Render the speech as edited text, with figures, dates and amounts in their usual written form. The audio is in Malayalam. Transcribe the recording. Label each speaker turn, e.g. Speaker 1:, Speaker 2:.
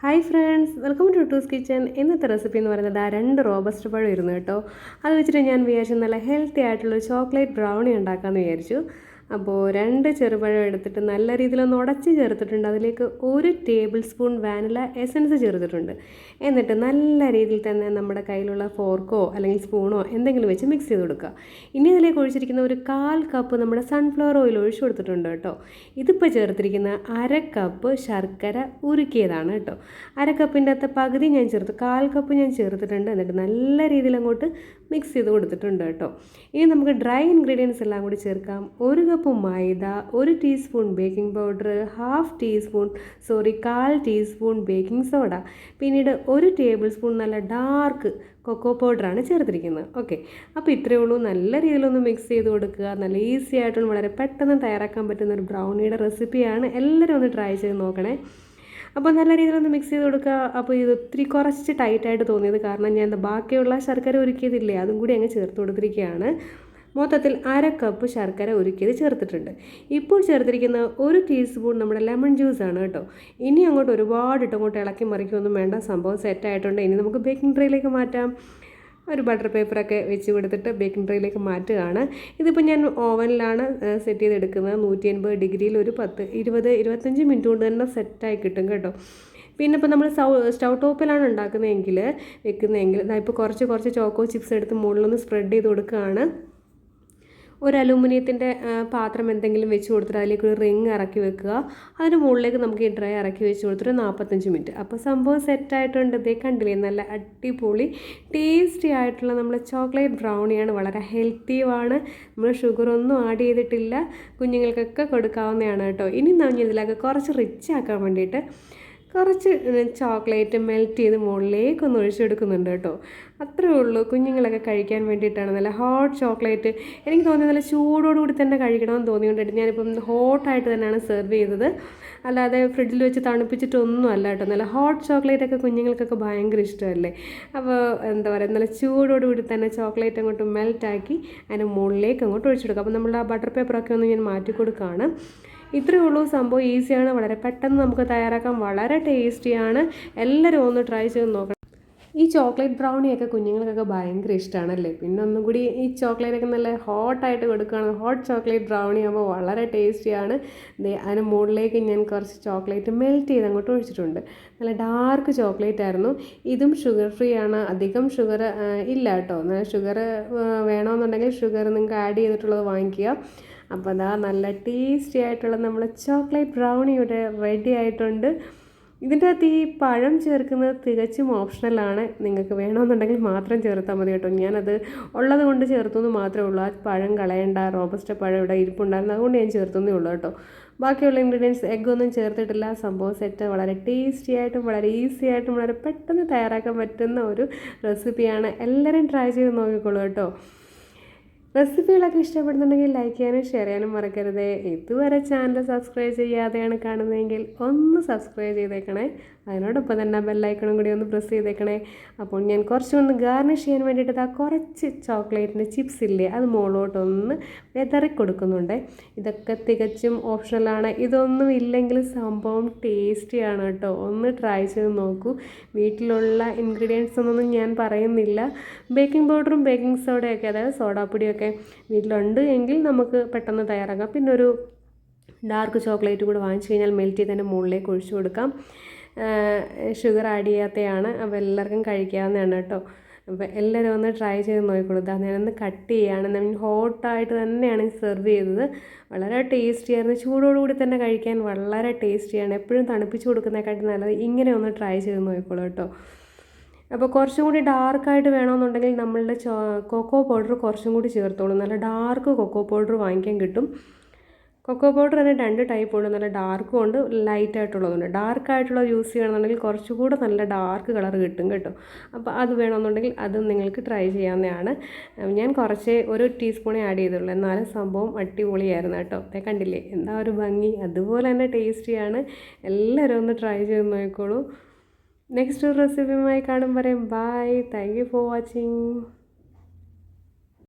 Speaker 1: ഹായ് ഫ്രണ്ട്സ്, വെൽക്കം ടു ടൂസ് കിച്ചൻ. ഇന്നത്തെ റെസിപ്പി എന്ന് പറയുന്നത് 2 റോബസ്റ്റ് പഴം ഇരുന്നു കേട്ടോ. അത് വെച്ചിട്ട് ഞാൻ വിചാരിച്ചു നല്ല ഹെൽത്തി ആയിട്ടുള്ള ചോക്ലേറ്റ് ബ്രൗണി ഉണ്ടാക്കാമെന്ന് വിചാരിച്ചു. അപ്പോൾ 2 ചെറുപഴം എടുത്തിട്ട് നല്ല രീതിയിലൊന്ന് ഉടച്ച് ചേർത്തിട്ടുണ്ട്. അതിലേക്ക് 1 ടേബിൾ സ്പൂൺ വാനില എസൻസ് ചേർത്തിട്ടുണ്ട്. എന്നിട്ട് നല്ല രീതിയിൽ തന്നെ നമ്മുടെ കയ്യിലുള്ള ഫോർക്കോ അല്ലെങ്കിൽ സ്പൂണോ എന്തെങ്കിലും വെച്ച് മിക്സ് ചെയ്ത് കൊടുക്കുക. ഇനി അതിലേക്ക് ഒഴിച്ചിരിക്കുന്ന 1/4 കപ്പ് നമ്മുടെ സൺഫ്ലവർ ഓയിൽ ഒഴിച്ചു കൊടുത്തിട്ടുണ്ട് കേട്ടോ. ഇതിപ്പോൾ ചേർത്തിരിക്കുന്ന 1/2 കപ്പ് ശർക്കര ഉരുക്കിയതാണ് കേട്ടോ. 1/2 കപ്പിൻ്റെ അകത്ത് പകുതി ഞാൻ ചേർത്ത് 1/4 കപ്പ് ഞാൻ ചേർത്തിട്ടുണ്ട്. എന്നിട്ട് നല്ല രീതിയിൽ അങ്ങോട്ട് മിക്സ് ചെയ്ത് കൊടുത്തിട്ടുണ്ട് കേട്ടോ. ഇനി നമുക്ക് ഡ്രൈ ഇൻഗ്രീഡിയൻസ് എല്ലാം കൂടി ചേർക്കാം. 1 കപ്പ് മൈദ, 1 teaspoon baking powder, 1/2 teaspoon baking soda, പിന്നീട് 1 ടേബിൾ സ്പൂൺ നല്ല ഡാർക്ക് കൊക്കോ പൗഡറാണ് ചേർത്തിരിക്കുന്നത്. ഓക്കെ, അപ്പോൾ ഇത്രയേ ഉള്ളൂ. നല്ല രീതിയിലൊന്ന് മിക്സ് ചെയ്ത് കൊടുക്കുക. നല്ല ഈസി ആയിട്ടുള്ള വളരെ പെട്ടെന്ന് തയ്യാറാക്കാൻ പറ്റുന്ന ഒരു ബ്രൗണിയുടെ റെസിപ്പിയാണ്. എല്ലാവരും ഒന്ന് ട്രൈ ചെയ്ത് നോക്കണേ. അപ്പോൾ നല്ല രീതിയിലൊന്ന് മിക്സ് ചെയ്ത് കൊടുക്കുക. അപ്പോൾ ഇത് ഒത്തിരി കുറച്ച് ടൈറ്റായിട്ട് തോന്നിയത് കാരണം ഞാൻ ബാക്കിയുള്ള ശർക്കര ഉരുക്കിയതില്ലേ അതും കൂടി അങ്ങ് ചേർത്ത് കൊടുത്തിരിക്കുകയാണ്. മൊത്തത്തിൽ 1/2 കപ്പ് ശർക്കര ഉരുക്കിയത് ചേർത്തിട്ടുണ്ട്. ഇപ്പോൾ ചേർത്തിരിക്കുന്ന 1 ടീസ്പൂൺ നമ്മുടെ ലെമൺ ജ്യൂസാണ് കേട്ടോ. ഇനി അങ്ങോട്ട് ഒരുപാട് ഇട്ടങ്ങോട്ട് ഇളക്കി മറിക്കൊന്നും വേണ്ട. സംഭവം സെറ്റായിട്ടുണ്ട്. ഇനി നമുക്ക് ബേക്കിംഗ് ട്രേയിലേക്ക് മാറ്റാം. ഒരു ബട്ടർ പേപ്പറൊക്കെ വെച്ച് കൊടുത്തിട്ട് ബേക്കിംഗ് ട്രേയിലേക്ക് മാറ്റുകയാണ്. ഇതിപ്പോൾ ഞാൻ ഓവനിലാണ് സെറ്റ് ചെയ്തെടുക്കുന്നത്. 180 ഡിഗ്രിയിൽ ഒരു 20-25 മിനിറ്റ് കൊണ്ട് തന്നെ സെറ്റായി കിട്ടും കേട്ടോ. പിന്നെ ഇപ്പോൾ നമ്മൾ സ്റ്റൗ ടോപ്പിലാണ് വെക്കുന്നതെങ്കിൽ ഇപ്പോൾ കുറച്ച് ചോക്കോ ചിപ്സ് എടുത്ത് മുകളിലൊന്ന് സ്പ്രെഡ് ചെയ്ത് കൊടുക്കുകയാണ്. ഒരു അലൂമിനിയത്തിൻ്റെ പാത്രം എന്തെങ്കിലും വെച്ച് കൊടുത്തിട്ട് അതിലേക്ക് ഒരു റിങ് ഇറക്കി വെക്കുക. അതിന് മുകളിലേക്ക് നമുക്ക് ഈ ഡ്രൈ ഇറക്കി വെച്ച് കൊടുത്തിട്ട് 45 മിനിറ്റ്. അപ്പോൾ സംഭവം സെറ്റായിട്ടുണ്ട്. ഇതേ കണ്ടില്ലേ, നല്ല അടിപൊളി ടേസ്റ്റി ആയിട്ടുള്ള നമ്മൾ ചോക്ലേറ്റ് ബ്രൗണിയാണ്. വളരെ ഹെൽത്തിയുമാണ്. നമ്മൾ ഷുഗറൊന്നും ആഡ് ചെയ്തിട്ടില്ല. കുഞ്ഞുങ്ങൾക്കൊക്കെ കൊടുക്കാവുന്നതാണ് കേട്ടോ. ഇനി നമ്മൾ ഇതിലൊക്കെ കുറച്ച് റിച്ച് ആക്കാൻ വേണ്ടിയിട്ട് കുറച്ച് ചോക്ലേറ്റ് മെൽറ്റ് ചെയ്ത് മുകളിലേക്കൊന്ന് ഒഴിച്ചെടുക്കുന്നുണ്ട് കേട്ടോ. അത്രേ ഉള്ളൂ. കുഞ്ഞുങ്ങളൊക്കെ കഴിക്കാൻ വേണ്ടിയിട്ടാണ്. നല്ല ഹോട്ട് ചോക്ലേറ്റ് എനിക്ക് തോന്നിയത് നല്ല ചൂടോടുകൂടി തന്നെ കഴിക്കണമെന്ന് തോന്നിക്കൊണ്ടിട്ട് ഞാനിപ്പം ഹോട്ടായിട്ട് തന്നെയാണ് സെർവ് ചെയ്തത്. അല്ലാതെ ഫ്രിഡ്ജിൽ വെച്ച് തണുപ്പിച്ചിട്ടൊന്നും അല്ല കേട്ടോ. നല്ല ഹോട്ട് ചോക്ലേറ്റൊക്കെ കുഞ്ഞുങ്ങൾക്കൊക്കെ ഭയങ്കര ഇഷ്ടമല്ലേ. അപ്പോൾ എന്താ പറയുക, നല്ല ചൂടോടുകൂടി തന്നെ ചോക്ലേറ്റ് അങ്ങോട്ട് മെൽറ്റാക്കി അതിൻ്റെ മുകളിലേക്ക് അങ്ങോട്ട് ഒഴിച്ചെടുക്കുക. അപ്പോൾ നമ്മൾ ആ ബട്ടർ പേപ്പറൊക്കെ ഒന്ന് ഞാൻ മാറ്റി കൊടുക്കുകയാണ്. ഇത്രയേ ഉള്ളൂ. സംഭവം ഈസിയാണ്. വളരെ പെട്ടെന്ന് നമുക്ക് തയ്യാറാക്കാം. വളരെ ടേസ്റ്റിയാണ്. എല്ലാവരും ഒന്ന് ട്രൈ ചെയ്ത് നോക്കണം. ഈ ചോക്ലേറ്റ് ബ്രൗണിയൊക്കെ കുഞ്ഞുങ്ങൾക്കൊക്കെ ഭയങ്കര ഇഷ്ടമാണല്ലേ. പിന്നെ ഒന്നും കൂടി ഈ ചോക്ലേറ്റൊക്കെ നല്ല ഹോട്ടായിട്ട് കൊടുക്കുകയാണ്. ഹോട്ട് ചോക്ലേറ്റ് ബ്രൗണി ആകുമ്പോൾ വളരെ ടേസ്റ്റിയാണ്. അതിന് മുകളിലേക്ക് ഞാൻ കുറച്ച് ചോക്ലേറ്റ് മെൽറ്റ് ചെയ്ത് അങ്ങോട്ട് ഒഴിച്ചിട്ടുണ്ട്. നല്ല ഡാർക്ക് ചോക്ലേറ്റ് ആയിരുന്നു. ഇതും ഷുഗർ ഫ്രീ ആണ്. അധികം ഷുഗർ ഇല്ല കേട്ടോ. ഷുഗർ വേണമെന്നുണ്ടെങ്കിൽ ഷുഗർ നിങ്ങൾക്ക് ആഡ് ചെയ്തിട്ടുള്ളത് വാങ്ങിക്കുക. അപ്പോൾ അതാ നല്ല ടേസ്റ്റി ആയിട്ടുള്ള നമ്മൾ ചോക്ലേറ്റ് ബ്രൗണി ഇവിടെ റെഡി ആയിട്ടുണ്ട്. ഇതിൻ്റെ അകത്ത് ഈ പഴം ചേർക്കുന്നത് തികച്ചും ഓപ്ഷണലാണ്. നിങ്ങൾക്ക് വേണമെന്നുണ്ടെങ്കിൽ മാത്രം ചേർത്താൽ മതി കേട്ടോ. ഞാനത് ഉള്ളത് കൊണ്ട് ചേർത്തെന്ന് മാത്രമേ ഉള്ളൂ. ആ പഴം കളയണ്ട. റോബസ്റ്റ പഴം ഇവിടെ ഇരിപ്പുണ്ടായിരുന്നു, അതുകൊണ്ട് ഞാൻ ചേർത്തന്നേ ഉള്ളൂ കേട്ടോ. ബാക്കിയുള്ള ഇൻഗ്രീഡിയൻസ് എഗ്ഗൊന്നും ചേർത്തിട്ടില്ല. സംഭവം സെറ്റ്. വളരെ ടേസ്റ്റി ആയിട്ടും വളരെ ഈസി ആയിട്ടും വളരെ പെട്ടെന്ന് തയ്യാറാക്കാൻ പറ്റുന്ന ഒരു റെസിപ്പിയാണ്. എല്ലാവരും ട്രൈ ചെയ്ത് നോക്കിക്കോളൂ കേട്ടോ. റെസിപ്പികളൊക്കെ ഇഷ്ടപ്പെടുന്നുണ്ടെങ്കിൽ ലൈക്ക് ചെയ്യാനും ഷെയർ ചെയ്യാനും മറക്കരുത്. ഇതുവരെ ചാനൽ സബ്സ്ക്രൈബ് ചെയ്യാതെയാണ് കാണുന്നതെങ്കിൽ ഒന്ന് സബ്സ്ക്രൈബ് ചെയ്തേക്കണേ. അതിനോടൊപ്പം തന്നെ ബെല്ലൈക്കണും കൂടി ഒന്ന് പ്രസ് ചെയ്തേക്കണേ. അപ്പോൾ ഞാൻ കുറച്ചൊന്ന് ഗാർണിഷ് ചെയ്യാൻ വേണ്ടിയിട്ട് കുറച്ച് ചോക്ലേറ്റിൻ്റെ ചിപ്സ് ഇല്ലേ അത് മുകളിലോട്ടൊന്ന് വെതറി കൊടുക്കുന്നുണ്ട്. ഇതൊക്കെ തികച്ചും ഓപ്ഷണലാണ്. ഇതൊന്നും ഇല്ലെങ്കിൽ സംഭവം ടേസ്റ്റിയാണ് കേട്ടോ. ഒന്ന് ട്രൈ ചെയ്ത് നോക്കൂ. വീട്ടിലുള്ള ഇൻഗ്രീഡിയൻസ് ഒന്നും ഞാൻ പറയുന്നില്ല. ബേക്കിംഗ് പൗഡറും ബേക്കിംഗ് സോഡയൊക്കെ, അതായത് സോഡാപ്പൊടിയൊക്കെ വീട്ടിലുണ്ട് എങ്കിൽ നമുക്ക് പെട്ടെന്ന് തയ്യാറാക്കാം. പിന്നെ ഒരു ഡാർക്ക് ചോക്ലേറ്റ് കൂടെ വാങ്ങിച്ചു കഴിഞ്ഞാൽ മെൽറ്റ് ചെയ്ത് തന്നെ മുകളിലേക്ക് ഒഴിച്ചു കൊടുക്കാം. ഷുഗർ ആഡ് ചെയ്യാത്തതാണ്. അപ്പോൾ എല്ലാവർക്കും കഴിക്കാവുന്നതാണ് കേട്ടോ. അപ്പോൾ എല്ലാവരും ഒന്ന് ട്രൈ ചെയ്ത് നോക്കിക്കോളൂ. ഞാനൊന്ന് കട്ട് ചെയ്യുകയാണ്. ഹോട്ടായിട്ട് തന്നെയാണ് സെർവ് ചെയ്തത്. വളരെ ടേസ്റ്റിയായിരുന്നു. ചൂടോടുകൂടി തന്നെ കഴിക്കാൻ വളരെ ടേസ്റ്റിയാണ്. എപ്പോഴും തണുപ്പിച്ച് കൊടുക്കുന്നതിനെക്കാട്ടും നല്ലത് ഇങ്ങനെ ഒന്ന് ട്രൈ ചെയ്ത് നോക്കിക്കോളൂ കേട്ടോ. അപ്പോൾ കുറച്ചും കൂടി ഡാർക്കായിട്ട് വേണമെന്നുണ്ടെങ്കിൽ നമ്മളുടെ കൊക്കോ പൗഡർ കുറച്ചും കൂടി ചേർത്തോളൂ. നല്ല ഡാർക്ക് കൊക്കോ പൗഡർ വാങ്ങിക്കാൻ കിട്ടും. കൊക്കോ പൗഡർ തന്നെ 2 ടൈപ്പ് ഉണ്ട്. നല്ല ഡാർക്കും ഉണ്ട്, ലൈറ്റായിട്ടുള്ളതുണ്ട്. ഡാർക്കായിട്ടുള്ളത് യൂസ് ചെയ്യണമെന്നുണ്ടെങ്കിൽ കുറച്ചുകൂടെ നല്ല ഡാർക്ക് കളർ കിട്ടും കേട്ടോ. അപ്പോൾ അത് വേണമെന്നുണ്ടെങ്കിൽ അതും നിങ്ങൾക്ക് ട്രൈ ചെയ്യാവുന്നതാണ്. ഞാൻ കുറച്ച് 1 ടീസ്പൂണേ ആഡ് ചെയ്തുള്ളൂ. എന്നാലും സംഭവം അടിപൊളിയായിരുന്നു കേട്ടോ. കണ്ടില്ലേ എന്താ ഒരു ഭംഗി. അതുപോലെ തന്നെ ടേസ്റ്റിയാണ്. എല്ലാവരും ഒന്ന് ട്രൈ ചെയ്ത് നോക്കിക്കോളൂ. നെക്സ്റ്റ് റെസിപ്പിയുമായി കാണും വരെ bye. Thank you for watching.